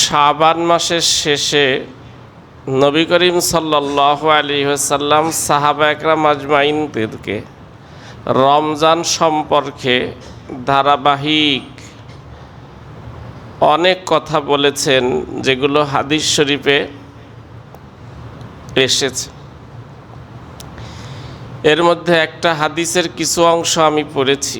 শাবান মাসের শেষে নবী করিম সাল্লাল্লাহু আলাইহি ওয়াসাল্লাম সাহাবা একরাম আজমাইনদেরকে রমজান সম্পর্কে ধারাবাহিক অনেক কথা বলেছেন, যেগুলো হাদিস শরীফে এসেছে। এর মধ্যে একটা হাদিসের কিছু অংশ আমি পড়েছি।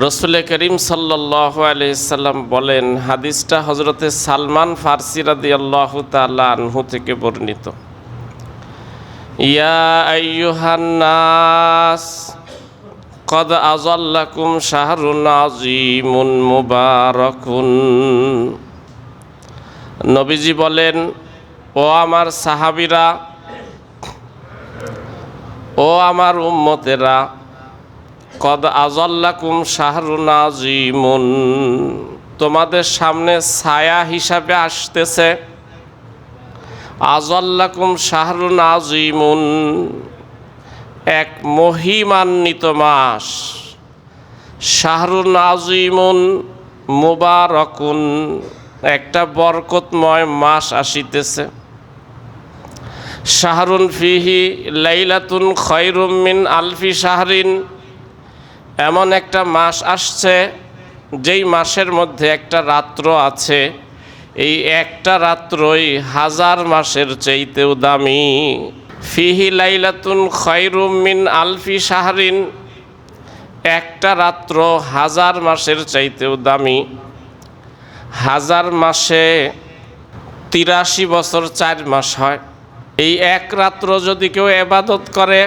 রসুল করিম সাল্লাল্লাহু আলাইহি সাল্লাম বলেন, হাদিসটা হযরতে সালমান ফারসি রাদিয়াল্লাহু তাআলা আনহু থেকে বর্ণিত। ইয়া আইয়ুহান নাস কদ আযাল্লাকুম শাহরুন আযীমুন মুবারাকুন। নবীজি বলেন, ও আমার সাহাবীরা, ও আমার উম্মতেরা, কদ আযাল্লাকুম শাহরুন আযীমুন, তোমাদের সামনে ছায়া হিসাবে আসতেছে আযাল্লাকুম শাহরুন আযীমুন, এক মহিমান্বিত মাস। শাহরুন আযীমুন মুবারাকুন, একটা বরকতময় মাস আসিতেছে। শাহরুন ফিহি লাইলাতুন খায়রুম মিন আলফি শাহরিন, এমন একটা মাস আসছে যেই মাসের মধ্যে একটা রাত্র আছে, এই একটা রাত্রই হাজার মাসের চাইতেও দামি। ফিহি লাইলাতুন খায়রুম মিন আলফি শাহরিন, একটা রাত্র হাজার মাসের চাইতেও দামি। হাজার মাসে ৮৩ বছর ৪ মাস হয়। এই এক রাত্র যদি কেউ ইবাদত করে,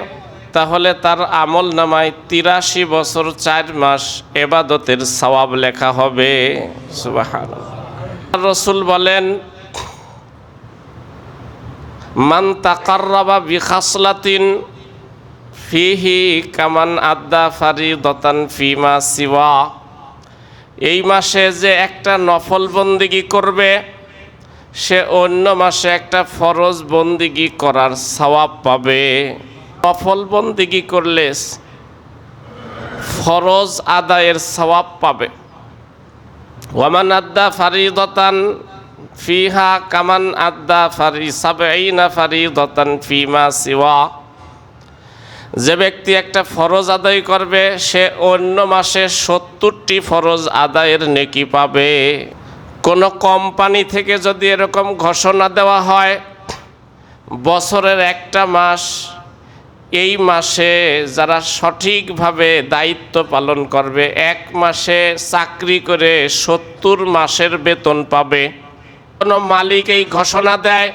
তাহলে তার আমল নামায় ৮৩ বছর ৪ মাস ইবাদতের সওয়াব লেখা হবে। সুবহানাল্লাহ। রাসূল বলেন, মান তাকাররাবা বিখাসলাতিন ফিহি কামান আদ্দা ফারিদাতান ফিমা সিওয়া, এই মাসে যে একটা নফল বন্দেগী করবে, সে অন্য মাসে একটা ফরজ বন্দেগী করার সওয়াব পাবে। নফল বন্দেগী করলে ফরজ আদায়ের সওয়াব পাবে। ওয়ামান আদ্দা ফারিদাতান ফিহা কামান আদ্দা সাবঈনা ফারিদাতান ফিমা সিওয়া, যে ব্যক্তি একটা ফরজ আদায় করবে, সে অন্য মাসে ৭০টি ফরজ আদায়ের নেকি পাবে। কোনো কোম্পানি থেকে যদি এরকম ঘোষণা দেওয়া হয়, বছরের একটা মাস, এই মাসে যারা সঠিকভাবে দায়িত্ব পালন করবে, এক মাসে চাকরি করে ৭০ মাসের বেতন পাবে। কোনো মালিক এই ঘোষণা দেয়,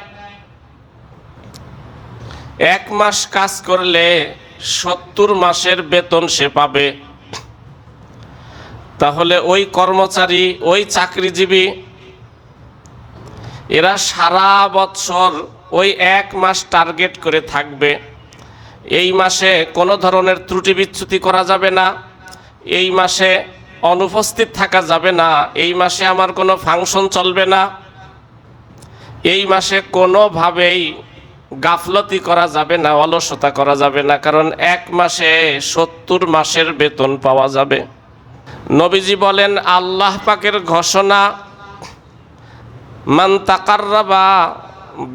এক মাস কাজ করলে ৭০ মাসের বেতন সে পাবে, তাহলে ওই কর্মচারী, ওই চাকরিজীবী, এরা সারা বছর ওই এক মাস টার্গেট করে থাকবে। এই মাসে কোনো ধরনের ত্রুটি বিচ্যুতি করা যাবে না, এই মাসে অনুপস্থিত থাকা যাবে না, এই মাসে আমার কোনো ফাংশন চলবে না, এই মাসে কোনোভাবেই গাফলতি করা যাবে না, অলসতা করা যাবে না, কারণ এক মাসে ৭০ মাসের বেতন পাওয়া যাবে। নবীজি বলেন, আল্লাহ পাকের ঘোষণা, মান তাকাররাবা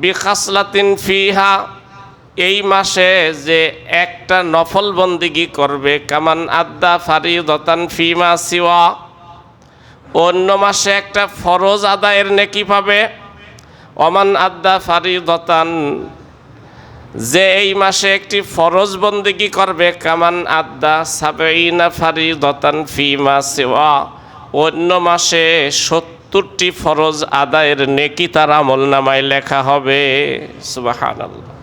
বিখাসলাতিন ফিহা, এই মাসে যে একটা নফল বন্দেগী করবে, কামান আদ্দা ফারিদাতান ফিমা সিওয়া, অন্য মাসে একটা ফরজ আদায়ের নেকি পাবে। ওমান আদ্দা ফারিদাতান, যে এই মাসে একটি ফরজ বন্দেগী করবে, কামান আদ্দা সাবঈনা ফারিদাতান ফিমা সিওয়া, অন্য মাসে ৭০টি ফরজ আদায়ের নেকি তার আমল নামায় লেখা হবে। সুবহানাল্লাহ।